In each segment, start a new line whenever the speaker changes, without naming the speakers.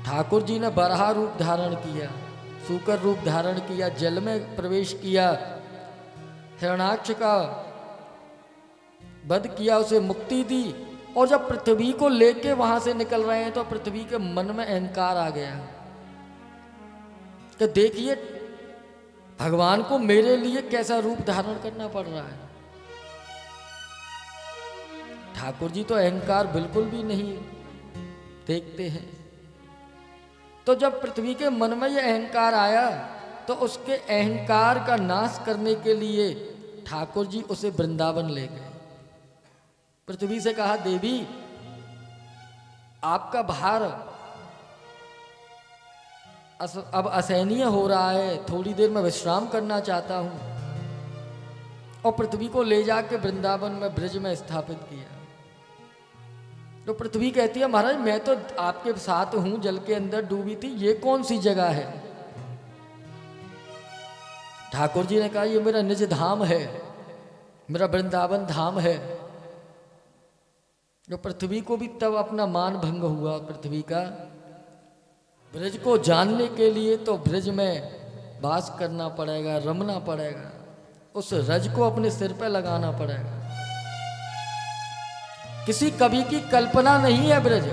ठाकुर जी ने बराह रूप धारण किया, सूकर रूप धारण किया, जल में प्रवेश किया, हिरण्याक्ष का वध किया, उसे मुक्ति दी। और जब पृथ्वी को लेके वहां से निकल रहे हैं तो पृथ्वी के मन में अहंकार आ गया कि देखिए भगवान को मेरे लिए कैसा रूप धारण करना पड़ रहा है। ठाकुर जी तो अहंकार बिल्कुल भी नहीं देखते हैं। तो जब पृथ्वी के मन में यह अहंकार आया तो उसके अहंकार का नाश करने के लिए ठाकुर जी उसे वृंदावन ले गए। पृथ्वी से कहा, देवी आपका भार अब असहनीय हो रहा है, थोड़ी देर में विश्राम करना चाहता हूं। और पृथ्वी को ले जाके वृंदावन में ब्रज में स्थापित किया। तो पृथ्वी कहती है, महाराज मैं तो आपके साथ हूं, जल के अंदर डूबी थी, ये कौन सी जगह है? ठाकुर जी ने कहा, ये मेरा निज धाम है, मेरा वृंदावन धाम है। जो पृथ्वी को भी तब अपना मान भंग हुआ पृथ्वी का। ब्रज को जानने के लिए तो ब्रज में वास करना पड़ेगा, रमना पड़ेगा, उस रज को अपने सिर पे लगाना पड़ेगा। किसी कवि की कल्पना नहीं है ब्रज,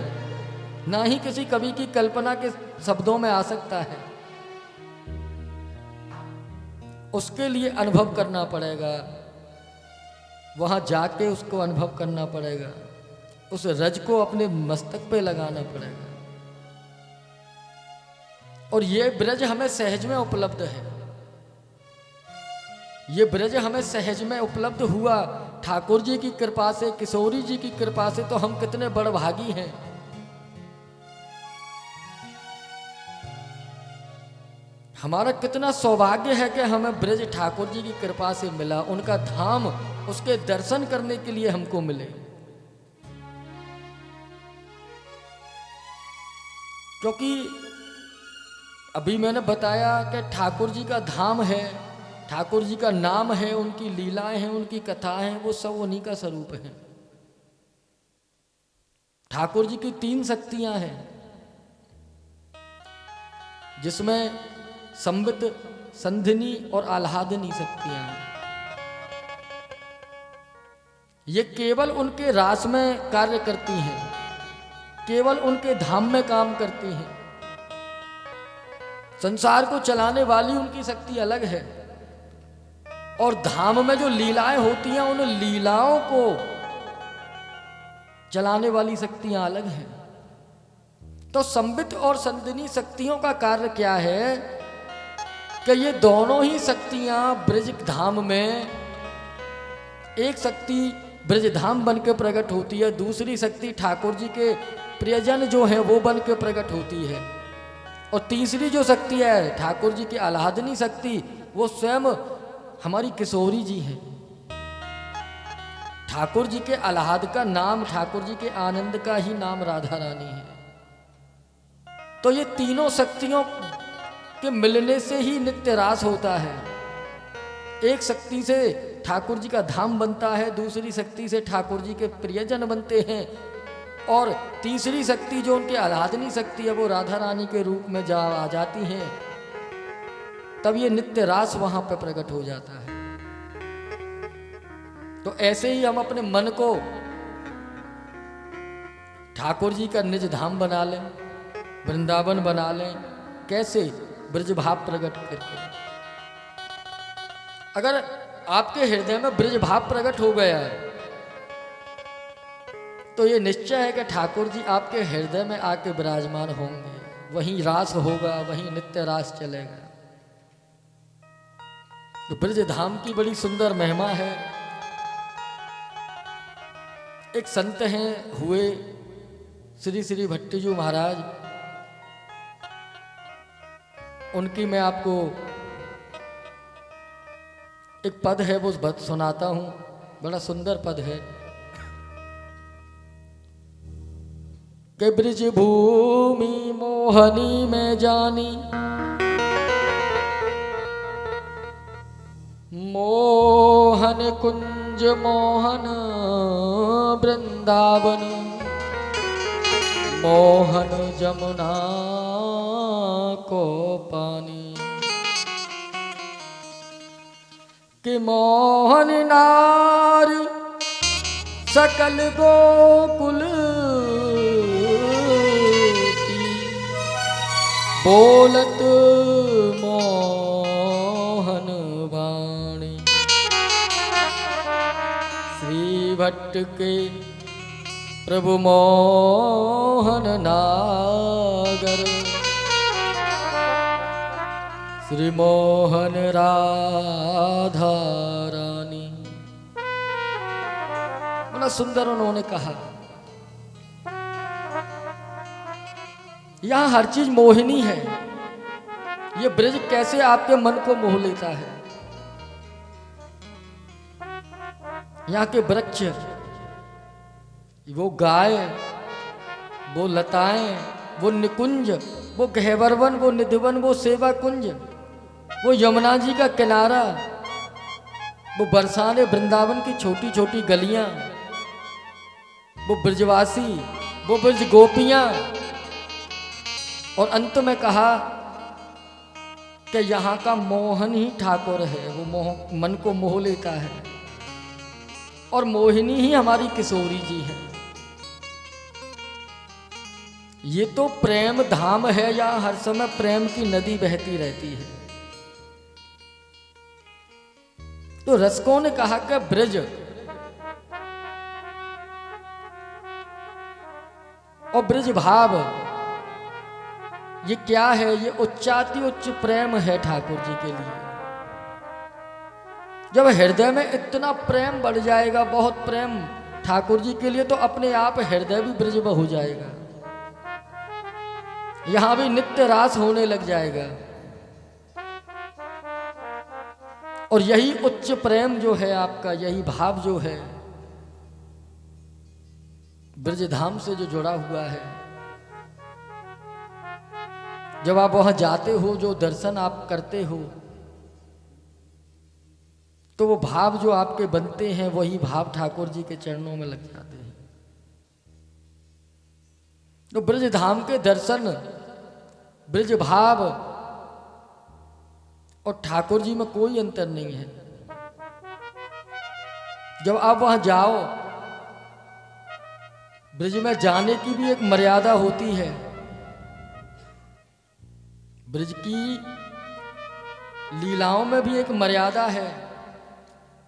ना ही किसी कवि की कल्पना के शब्दों में आ सकता है। उसके लिए अनुभव करना पड़ेगा, वहां जाके उसको अनुभव करना पड़ेगा, उस रज को अपने मस्तक पे लगाना पड़ेगा। और ये ब्रज हमें सहज में उपलब्ध है, ये ब्रज हमें सहज में उपलब्ध हुआ ठाकुर जी की कृपा से, किशोरी जी की कृपा से। तो हम कितने बड़भागी हैं। हमारा कितना सौभाग्य है कि हमें ब्रज ठाकुर जी की कृपा से मिला, उनका धाम, उसके दर्शन करने के लिए हमको मिले। क्योंकि अभी मैंने बताया कि ठाकुर जी का धाम है, ठाकुर जी का नाम है, उनकी लीलाएं हैं, उनकी कथाएं हैं, वो सब उन्हीं का स्वरूप है। ठाकुर जी की 3 शक्तियां हैं, जिसमें संबित, संधिनी और आह्लादनी शक्तियां हैं। ये केवल उनके रास में कार्य करती हैं, केवल उनके धाम में काम करती हैं। संसार को चलाने वाली उनकी शक्ति अलग है, और धाम में जो लीलाएं होती हैं उन लीलाओं को चलाने वाली शक्तियां अलग हैं। तो संबित और संधिनी शक्तियों का कार्य क्या है कि ये दोनों ही शक्तियां ब्रज धाम में, एक शक्ति ब्रज धाम बन के प्रकट होती है, दूसरी शक्ति ठाकुर जी के प्रियजन जो है वो बन के प्रकट होती है, और तीसरी जो शक्ति है ठाकुर जी की आह्लादनी शक्ति, वो स्वयं हमारी किशोरी जी हैं। ठाकुर जी के आह्लाद का नाम, ठाकुर जी के आनंद का ही नाम राधा रानी है। तो ये तीनों शक्तियों के मिलने से ही नित्य रास होता है। एक शक्ति से ठाकुर जी का धाम बनता है, दूसरी शक्ति से ठाकुर जी के प्रियजन बनते हैं, और तीसरी शक्ति जो उनकी आह्लादनी शक्ति है वो राधा रानी के रूप में आ जाती हैं। तब ये नित्य रास वहां पर प्रकट हो जाता है। तो ऐसे ही हम अपने मन को ठाकुर जी का निज धाम बना लें, वृंदावन बना लें। कैसे? ब्रज भाव प्रकट करके। अगर आपके हृदय में ब्रज भाव प्रकट हो गया है तो ये निश्चय है कि ठाकुर जी आपके हृदय में आके विराजमान होंगे, वहीं रास होगा, वहीं नित्य रास चलेगा। तो ब्रज धाम की बड़ी सुंदर महिमा है। एक संत हैं हुए श्री श्री भट्टीजू महाराज, उनकी मैं आपको एक पद है वो सुनाता हूं, बड़ा सुंदर पद है। कि ब्रज भूमि मोहनी में जानी, मोहन कुंज मोहन वृंदावन, मोहन जमुना को पानी कि मोहन नारी सकल गोकुल की बोलत मोहन वाणी। श्री भट्ट के प्रभु मोहन नागर श्री मोहन राधा रानी। बड़ा सुंदर उन्होंने कहा। यहां हर चीज मोहिनी है। ये ब्रज कैसे आपके मन को मोह लेता है। यहाँ के वृक्ष, वो गाय, वो लताएं, वो निकुंज, वो गहवरवन, वो निधिवन, वो सेवा कुंज, वो यमुना जी का किनारा, वो बरसाने वृंदावन की छोटी छोटी गलियां, वो ब्रजवासी, वो ब्रज गोपियां, और अंत में कहा कि यहाँ का मोहन ही ठाकुर है। वो मन को मोह लेता है। और मोहिनी ही हमारी किशोरी जी है। ये तो प्रेम धाम है, या हर समय प्रेम की नदी बहती रहती है। तो रसिकों ने कहा कि ब्रज और ब्रज भाव ये क्या है। ये उच्चाति उच्च प्रेम है ठाकुर जी के लिए। जब हृदय में इतना प्रेम बढ़ जाएगा, बहुत प्रेम ठाकुर जी के लिए, तो अपने आप हृदय भी ब्रज हो जाएगा। यहां भी नित्य रास होने लग जाएगा। और यही उच्च प्रेम जो है आपका, यही भाव जो है ब्रजधाम से जो जुड़ा हुआ है। जब आप वहां जाते हो, जो दर्शन आप करते हो, तो वो भाव जो आपके बनते हैं, वही भाव ठाकुर जी के चरणों में लग जाते हैं। तो ब्रजधाम के दर्शन, ब्रज भाव और ठाकुर जी में कोई अंतर नहीं है। जब आप वहां जाओ, ब्रज में जाने की भी एक मर्यादा होती है। ब्रज की लीलाओं में भी एक मर्यादा है,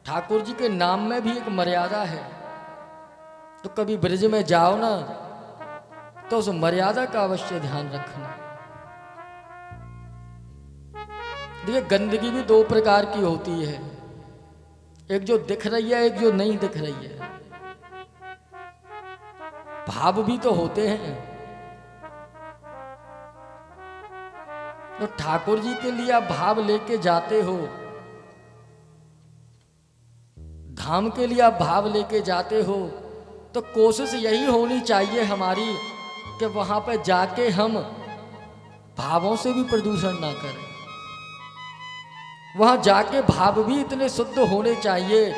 ठाकुर जी के नाम में भी एक मर्यादा है। तो कभी ब्रज में जाओ ना, तो उस मर्यादा का अवश्य ध्यान रखना। देखिए, गंदगी भी दो प्रकार की होती है, एक जो दिख रही है, एक जो नहीं दिख रही है। भाव भी तो होते हैं। तो ठाकुर जी के लिए आप भाव लेके जाते हो, धाम के लिए आप भाव लेके जाते हो, तो कोशिश यही होनी चाहिए हमारी कि वहां पर जाके हम भावों से भी प्रदूषण ना करें। वहां जाके भाव भी इतने शुद्ध होने चाहिए,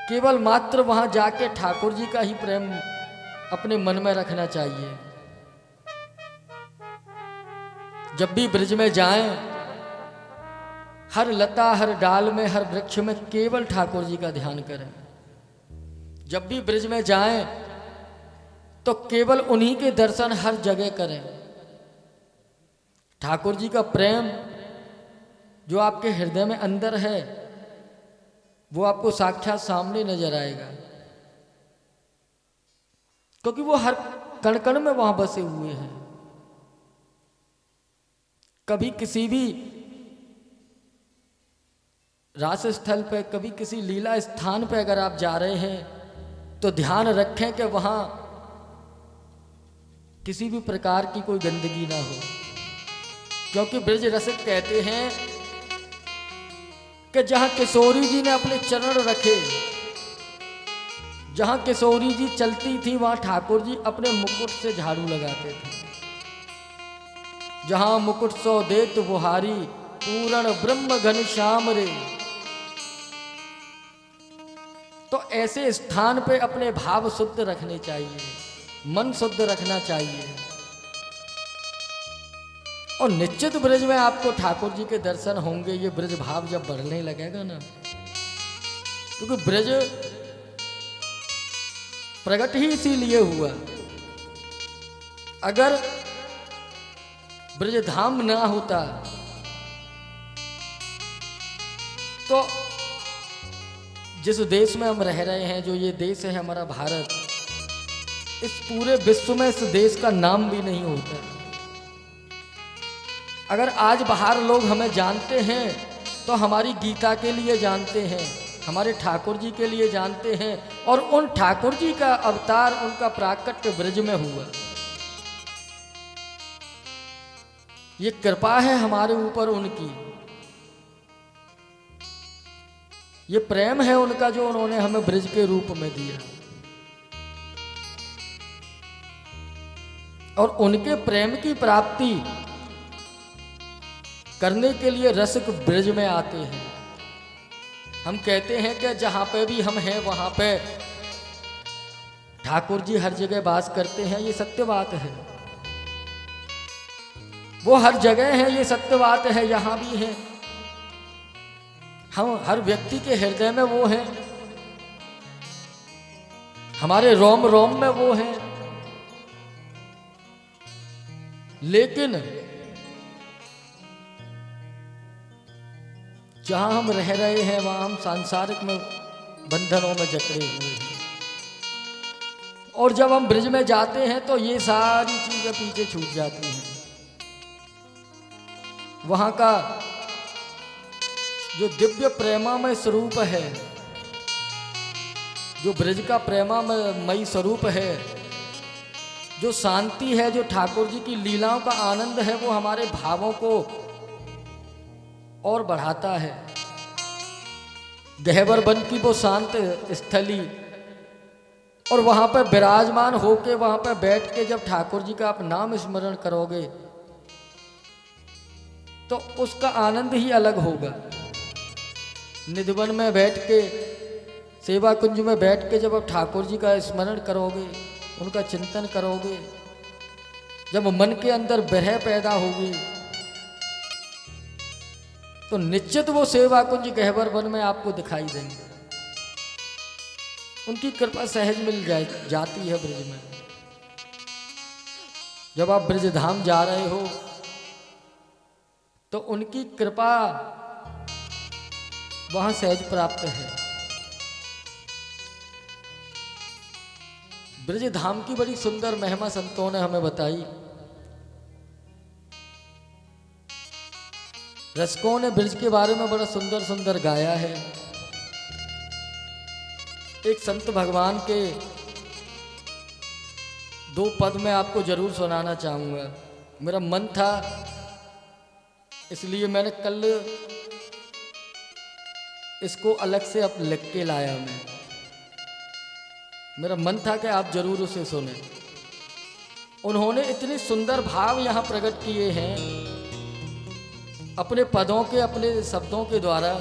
केवल मात्र वहां जाके ठाकुर जी का ही प्रेम अपने मन में रखना चाहिए। जब भी ब्रज में जाएं, हर लता, हर डाल में, हर वृक्ष में केवल ठाकुर जी का ध्यान करें। जब भी ब्रज में जाएं, तो केवल उन्हीं के दर्शन हर जगह करें। ठाकुर जी का प्रेम जो आपके हृदय में अंदर है, वो आपको साक्षात सामने नजर आएगा, क्योंकि वो हर कण कण में वहां बसे हुए हैं। कभी किसी भी रास स्थल पर, कभी किसी लीला स्थान पर अगर आप जा रहे हैं, तो ध्यान रखें कि वहां किसी भी प्रकार की कोई गंदगी ना हो। क्योंकि ब्रज रसिक कहते हैं कि जहां किशोरी जी ने अपने चरण रखे, जहां किशोरी जी चलती थी, वहां ठाकुर जी अपने मुकुट से झाड़ू लगाते थे। जहां मुकुट सो देत बुहारी, पूर्ण ब्रह्म घन श्याम रे। तो ऐसे स्थान पे अपने भाव शुद्ध रखने चाहिए। मन शुद्ध रखना चाहिए। और निश्चित ब्रज में आपको ठाकुर जी के दर्शन होंगे। ये ब्रज भाव जब बढ़ने लगेगा ना, क्योंकि ब्रज प्रकट ही इसीलिए हुआ। अगर ब्रज धाम ना होता तो जिस देश में हम रह रहे हैं, जो ये देश है हमारा भारत, इस पूरे विश्व में इस देश का नाम भी नहीं होता। अगर आज बाहर लोग हमें जानते हैं तो हमारी गीता के लिए जानते हैं, हमारे ठाकुर जी के लिए जानते हैं, और उन ठाकुर जी का अवतार, उनका प्राकट्य ब्रज में हुआ। ये कृपा है हमारे ऊपर उनकी, ये प्रेम है उनका जो उन्होंने हमें ब्रज के रूप में दिया। और उनके प्रेम की प्राप्ति करने के लिए रसिक ब्रज में आते हैं। हम कहते हैं कि जहां पे भी हम हैं वहां पे ठाकुर जी हर जगह वास करते हैं, ये सत्य बात है। वो हर जगह है, ये सत्य बात है, यहां भी है। हम हर व्यक्ति के हृदय में वो है, हमारे रोम रोम में वो है। लेकिन जहां हम रह रहे हैं वहां हम सांसारिक में बंधनों में जकड़े हुए हैं। और जब हम ब्रज में जाते हैं तो ये सारी चीजें पीछे छूट जाती हैं। वहां का जो दिव्य प्रेमामय स्वरूप है, जो ब्रज का प्रेमामय स्वरूप है, जो शांति है, जो ठाकुर जी की लीलाओं का आनंद है, वो हमारे भावों को और बढ़ाता है। गहवर वन की वो शांत स्थली, और वहां पर विराजमान होके, वहां पर बैठ के जब ठाकुर जी का आप नाम स्मरण करोगे तो उसका आनंद ही अलग होगा। निधिवन में बैठ के, सेवा कुंज में बैठ के जब आप ठाकुर जी का स्मरण करोगे, उनका चिंतन करोगे, जब मन के अंदर विरह पैदा होगी तो निश्चित वो सेवा कुंज गहवर वन में आपको दिखाई देंगे। उनकी कृपा सहज मिल जाती है ब्रज में। जब आप ब्रज धाम जा रहे हो तो उनकी कृपा वहां सहज प्राप्त है। ब्रज धाम की बड़ी सुंदर महिमा संतों ने हमें बताई। रसिकों ने ब्रज के बारे में बड़ा सुंदर सुंदर गाया है। एक संत भगवान के 2 पद में आपको जरूर सुनाना चाहूंगा। मेरा मन था इसलिए मैंने कल इसको अलग से अब लिख के लाया। मेरा मन था कि आप जरूर उसे सुने। उन्होंने इतने सुंदर भाव यहाँ प्रकट किए हैं अपने पदों के, अपने शब्दों के द्वारा।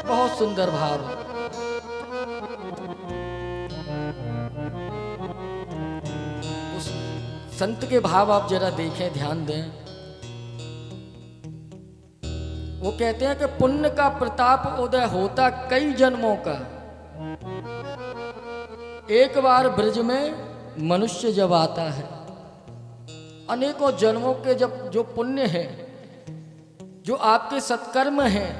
बहुत सुंदर भाव। उस संत के भाव आप जरा देखें, ध्यान दें। वो कहते हैं कि पुण्य का प्रताप उदय होता कई जन्मों का, एक बार ब्रज में मनुष्य जब आता है। अनेकों जन्मों के जब जो पुण्य है, जो आपके सत्कर्म हैं,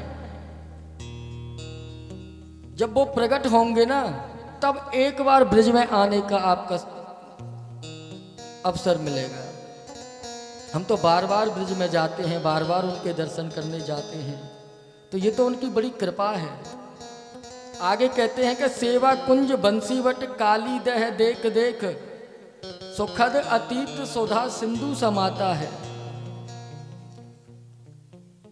जब वो प्रकट होंगे ना, तब एक बार ब्रज में आने का आपका अवसर मिलेगा। हम तो बार बार ब्रज में जाते हैं, बार बार उनके दर्शन करने जाते हैं, तो ये तो उनकी बड़ी कृपा है। आगे कहते हैं कि सेवा कुंज बंसीवट काली दह देख देख, सुखद अतीत सुधा सिंधु समाता है।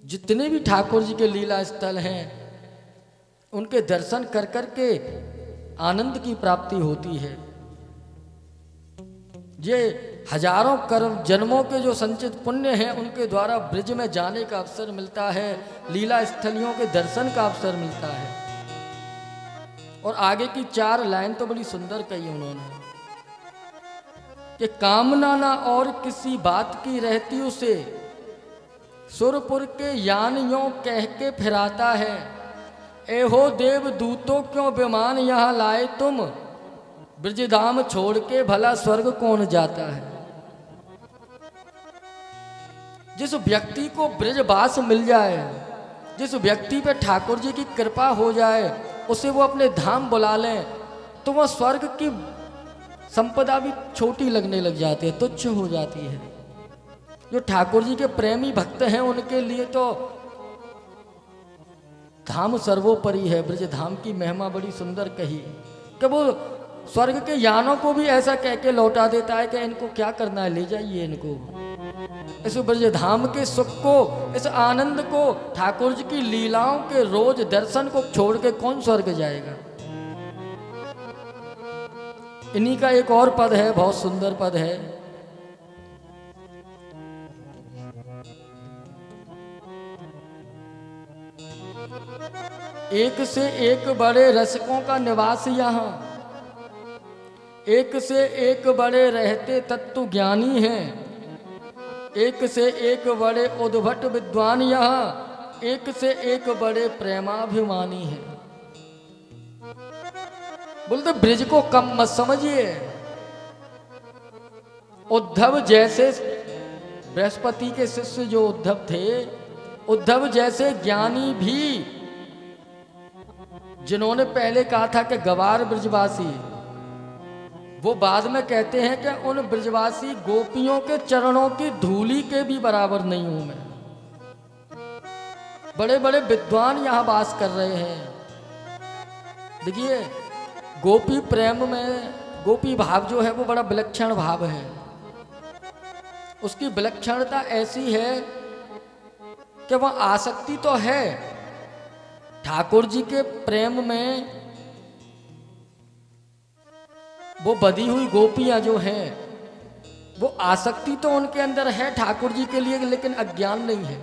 जितने भी ठाकुर जी के लीला स्थल हैं, उनके दर्शन कर कर के आनंद की प्राप्ति होती है। ये हजारों कर्म जन्मों के जो संचित पुण्य हैं, उनके द्वारा ब्रज में जाने का अवसर मिलता है, लीला स्थलियों के दर्शन का अवसर मिलता है। और आगे की 4 लाइन तो बड़ी सुंदर कही उन्होंने। कि कामना ना और किसी बात की रहती उसे, सुरपुर के यान यों कह के फिराता है, एहो देव दूतों क्यों विमान यहाँ लाए तुम, ब्रजधाम छोड़ के भला स्वर्ग कौन जाता है। जिस व्यक्ति को ब्रजवास मिल जाए, जिस व्यक्ति पे ठाकुर जी की कृपा हो जाए, उसे वो अपने धाम बुला लें, तो वह स्वर्ग की संपदा भी छोटी लगने लग जाती है, तुच्छ हो जाती है। जो ठाकुर जी के प्रेमी भक्त हैं उनके लिए तो धाम सर्वोपरि है। ब्रज धाम की महिमा बड़ी सुंदर कही कि वो स्वर्ग के यानों को भी ऐसा कह के लौटा देता है कि इनको क्या करना है, ले जाइए इनको। इस ब्रज धाम के सुख को, इस आनंद को, ठाकुर जी की लीलाओं के रोज दर्शन को छोड़ के कौन स्वर्ग जाएगा। इन्हीं का एक और पद है, बहुत सुंदर पद है। एक से एक बड़े रसिकों का निवास यहाँ, एक से एक बड़े रहते तत्व ज्ञानी हैं, एक से एक बड़े उद्भट विद्वान यहाँ, एक से एक बड़े प्रेमाभिमानी हैं। बोलते ब्रिज को कम मत समझिए। उद्धव जैसे, बृहस्पति के शिष्य जो उद्धव थे, उद्धव जैसे ज्ञानी भी, जिन्होंने पहले कहा था कि गवार ब्रजवासी, वो बाद में कहते हैं कि उन ब्रजवासी गोपियों के चरणों की धूली के भी बराबर नहीं हूं मैं। बड़े बड़े विद्वान यहां वास कर रहे हैं। देखिए, गोपी प्रेम में गोपी भाव जो है वो बड़ा विलक्षण भाव है। उसकी विलक्षणता ऐसी है कि वह आसक्ति तो है ठाकुर जी के प्रेम में। वो बधी हुई गोपियां जो हैं, वो आसक्ति तो उनके अंदर है ठाकुर जी के लिए, लेकिन अज्ञान नहीं है।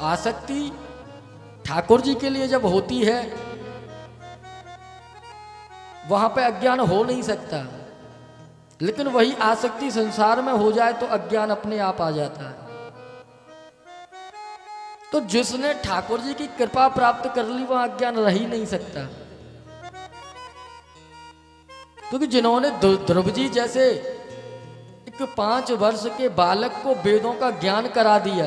आसक्ति ठाकुर जी के लिए जब होती है, वहां पे अज्ञान हो नहीं सकता। लेकिन वही आसक्ति संसार में हो जाए तो अज्ञान अपने आप आ जाता है। तो जिसने ठाकुर जी की कृपा प्राप्त कर ली, वह अज्ञान रह ही नहीं सकता। क्योंकि जिन्होंने ध्रुव जी जैसे एक 5 वर्ष के बालक को वेदों का ज्ञान करा दिया,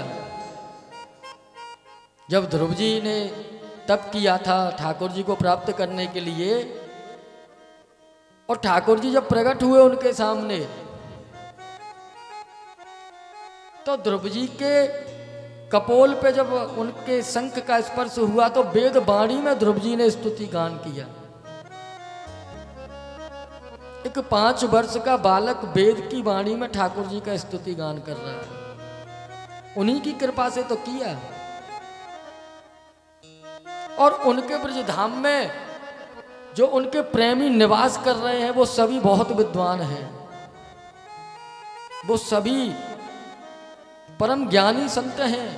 जब ध्रुव जी ने तप किया था ठाकुर जी को प्राप्त करने के लिए, और ठाकुर जी जब प्रकट हुए उनके सामने, तो ध्रुव जी के कपोल पे जब उनके शंख का स्पर्श हुआ, तो वेद वाणी में ध्रुव जी ने स्तुति गान किया। एक 5 वर्ष का बालक वेद की वाणी में ठाकुर जी का स्तुति गान कर रहा है। उन्हीं की कृपा से तो किया। और उनके ब्रज धाम में जो उनके प्रेमी निवास कर रहे हैं, वो सभी बहुत विद्वान हैं। वो सभी परम ज्ञानी संत हैं।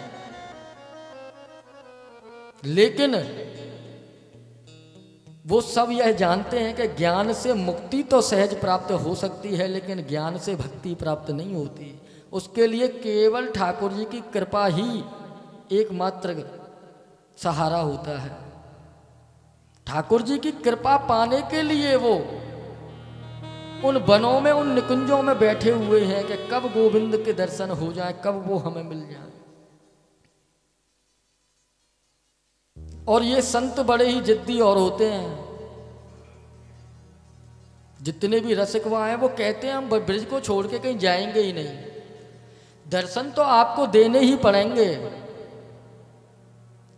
लेकिन वो सब यह जानते हैं कि ज्ञान से मुक्ति तो सहज प्राप्त हो सकती है, लेकिन ज्ञान से भक्ति प्राप्त नहीं होती। उसके लिए केवल ठाकुर जी की कृपा ही एकमात्र सहारा होता है। ठाकुर जी की कृपा पाने के लिए वो उन वनों में, उन निकुंजों में बैठे हुए हैं कि कब गोविंद के दर्शन हो जाए, कब वो हमें मिल जाए। और ये संत बड़े ही जिद्दी और होते हैं। जितने भी रसिक वहां हैं, वो कहते हैं हम ब्रिज को छोड़ के कहीं जाएंगे ही नहीं, दर्शन तो आपको देने ही पड़ेंगे।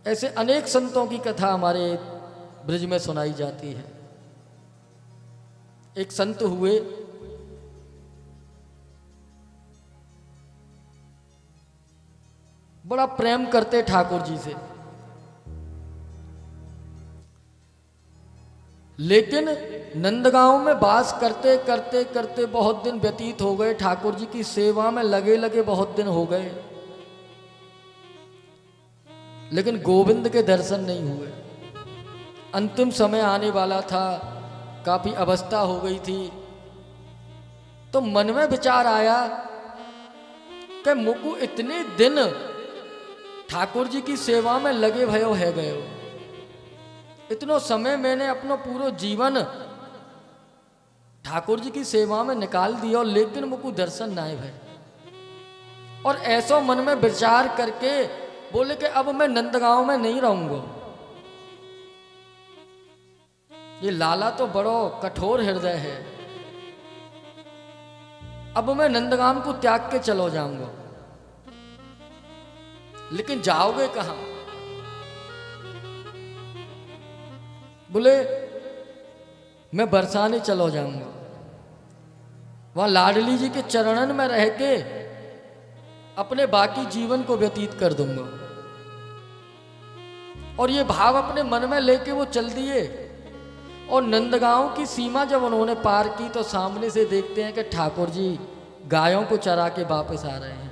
ऐसे अनेक संतों की कथा हमारे ब्रिज में सुनाई जाती है। एक संत हुए, बड़ा प्रेम करते ठाकुर जी से, लेकिन नंदगांव में वास करते करते करते बहुत दिन व्यतीत हो गए। ठाकुर जी की सेवा में लगे लगे बहुत दिन हो गए, लेकिन गोविंद के दर्शन नहीं हुए। अंतिम समय आने वाला था, काफी अवस्था हो गई थी, तो मन में विचार आया कि मुकु इतने दिन ठाकुर जी की सेवा में लगे भयो है गयो, इतनो समय मैंने अपनो पूरा जीवन ठाकुर जी की सेवा में निकाल दिया, लेकिन मुकु दर्शन ना भय। और ऐसो मन में विचार करके बोले कि अब मैं नंदगांव में नहीं रहूंगा। ये लाला तो बड़ो कठोर हृदय है, अब मैं नंदगांव को त्याग के चलो जाऊंगा। लेकिन जाओगे कहां? बोले मैं बरसाने चलो जाऊंगा, वहां लाडली जी के चरणन में रह के अपने बाकी जीवन को व्यतीत कर दूंगा। और ये भाव अपने मन में लेके वो चल दिए। और नंदगांव की सीमा जब उन्होंने पार की तो सामने से देखते हैं कि ठाकुर जी गायों को चरा के वापस आ रहे हैं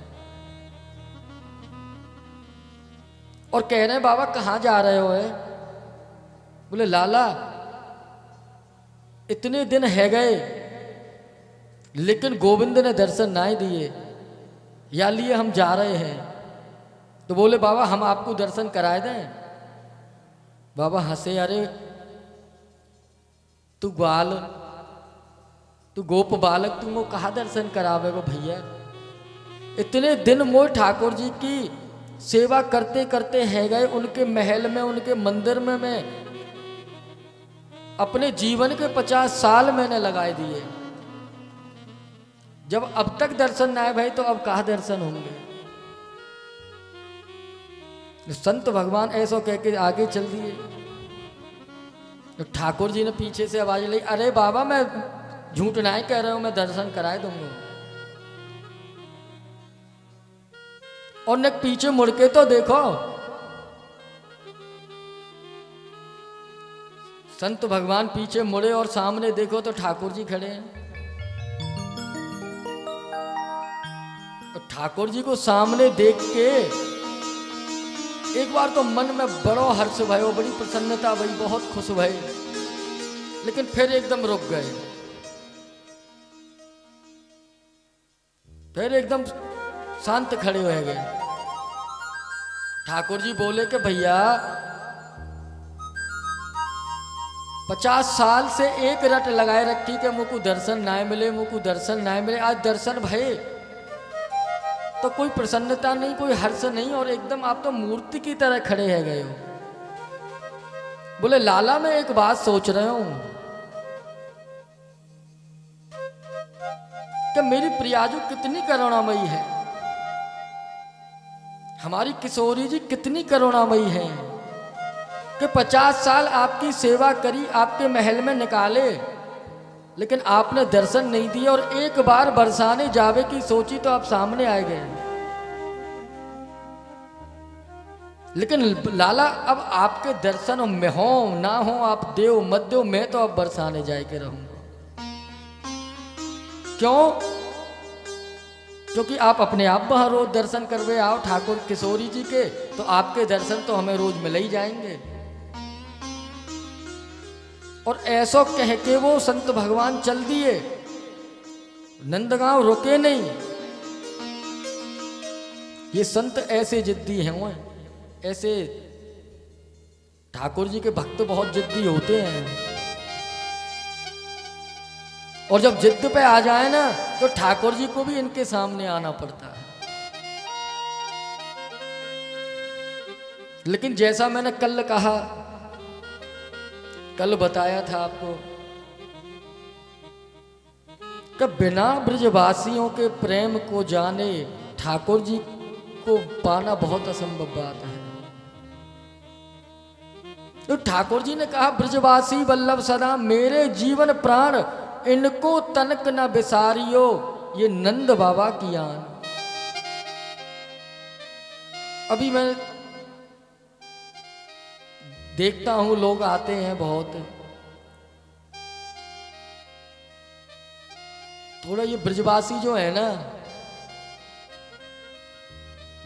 और कह रहे हैं बाबा कहाँ जा रहे हो? है बोले लाला इतने दिन है गए लेकिन गोविंद ने दर्शन ना दिए, या लिए हम जा रहे हैं। तो बोले बाबा हम आपको दर्शन कराए दें। बाबा हंसे, अरे तू ग्वाल, तू गोप बालक, तू वो कहा दर्शन करावे गो भैया? इतने दिन मोह ठाकुर जी की सेवा करते करते है गए, उनके महल में उनके मंदिर में मैं अपने जीवन के 50 साल मैंने लगाए दिए। जब अब तक दर्शन ना आए भाई तो अब कहाँ दर्शन होंगे? संत भगवान ऐसा कह के आगे चल दिए। तो ठाकुर जी ने पीछे से आवाज ली, अरे बाबा मैं झूठ नहीं कह रहा हूं, मैं दर्शन कराए दूंगा। और न पीछे मुड़ के तो देखो, संत भगवान पीछे मुड़े और सामने देखो तो ठाकुर जी खड़े हैं। तो ठाकुर जी को सामने देख के एक बार तो मन में बड़ो हर्ष भयो, बड़ी प्रसन्नता भई, बहुत खुश भई, लेकिन फिर एकदम रुक गए। फिर एकदम शांत खड़े हो गए। ठाकुर जी बोले कि भैया 50 साल से एक रट लगाए रखी कि मुझको दर्शन ना मिले, मुझको दर्शन ना मिले। आज दर्शन भये तो कोई प्रसन्नता नहीं, कोई हर्ष नहीं, और एकदम आप तो मूर्ति की तरह खड़े है गए हो। बोले लाला मैं एक बात सोच रहा हूं कि मेरी प्रियाजू कितनी करुणामयी है, हमारी किशोरी जी कितनी करुणामयी है कि 50 साल आपकी सेवा करी, आपके महल में निकाले, लेकिन आपने दर्शन नहीं दिए। और एक बार बरसाने जावे की सोची तो आप सामने आए गए। लेकिन लाला अब आपके दर्शन में हो ना हो, आप देव मत देव, मैं तो अब बरसाने जाए के रहूंगा। क्यों? क्योंकि आप अपने आप वहां रोज दर्शन करवे आओ ठाकुर किशोरी जी के, तो आपके दर्शन तो हमें रोज मिल ही जाएंगे। और ऐसा कह के वो संत भगवान चल दिए, नंदगांव रुके नहीं। ये संत ऐसे जिद्दी हैं, वो ऐसे ठाकुर जी के भक्त बहुत जिद्दी होते हैं। और जब जिद पे आ जाए ना तो ठाकुर जी को भी इनके सामने आना पड़ता है। लेकिन जैसा मैंने कल कहा, कल बताया था आपको कि बिना ब्रजवासियों के प्रेम को जाने ठाकुर जी को पाना बहुत असंभव बात है। तो ठाकुर जी ने कहा ब्रजवासी वल्लभ सदा मेरे जीवन प्राण, इनको तनक न बिसारियो, ये नंद बाबा की आन। अभी मैं देखता हूं लोग आते हैं बहुत, थोड़ा ये ब्रजवासी जो है ना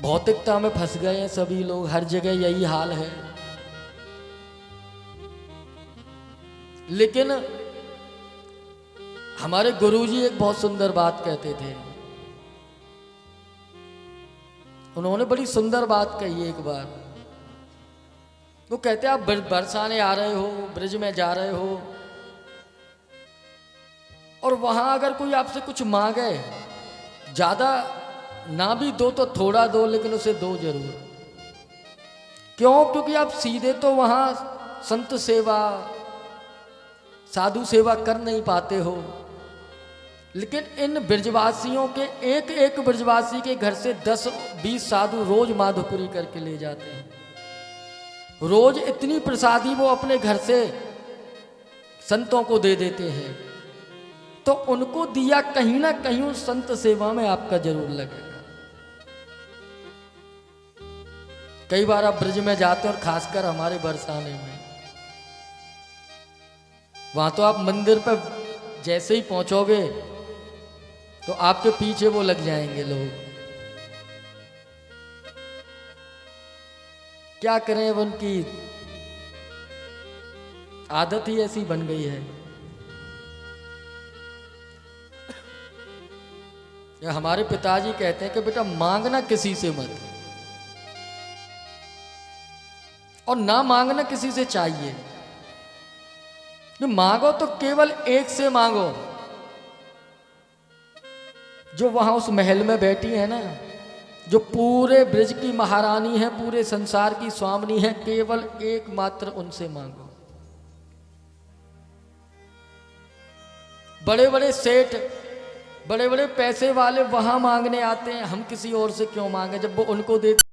भौतिकता में फंस गए हैं सभी लोग, हर जगह यही हाल है। लेकिन हमारे गुरुजी एक बहुत सुंदर बात कहते थे। उन्होंने बड़ी सुंदर बात कही एक बार। वो कहते आप बरसाने आ रहे हो, ब्रिज में जा रहे हो, और वहां अगर कोई आपसे कुछ मांगे, ज्यादा ना भी दो तो थोड़ा दो, लेकिन उसे दो जरूर। क्यों? क्योंकि आप सीधे तो वहां संत सेवा, साधु सेवा कर नहीं पाते हो, लेकिन इन ब्रजवासियों के एक एक ब्रजवासी के घर से 10-20 साधु रोज माधुपुरी करके ले जाते हैं। रोज इतनी प्रसादी वो अपने घर से संतों को दे देते हैं। तो उनको दिया कहीं ना कहीं उस संत सेवा में आपका जरूर लगेगा। कई बार आप ब्रज में जाते हैं, और खासकर हमारे बरसाने में, वहां तो आप मंदिर पर जैसे ही पहुंचोगे तो आपके पीछे वो लग जाएंगे लोग। क्या करें, अब उनकी आदत ही ऐसी बन गई है। हमारे पिताजी कहते हैं कि बेटा मांगना किसी से मत, और ना मांगना किसी से चाहिए। मांगो तो केवल एक से मांगो, जो वहां उस महल में बैठी है ना, जो पूरे ब्रज की महारानी है, पूरे संसार की स्वामिनी है, केवल एकमात्र उनसे मांगो। बड़े बड़े सेठ, बड़े बड़े पैसे वाले वहां मांगने आते हैं, हम किसी और से क्यों मांगे जब वो उनको देते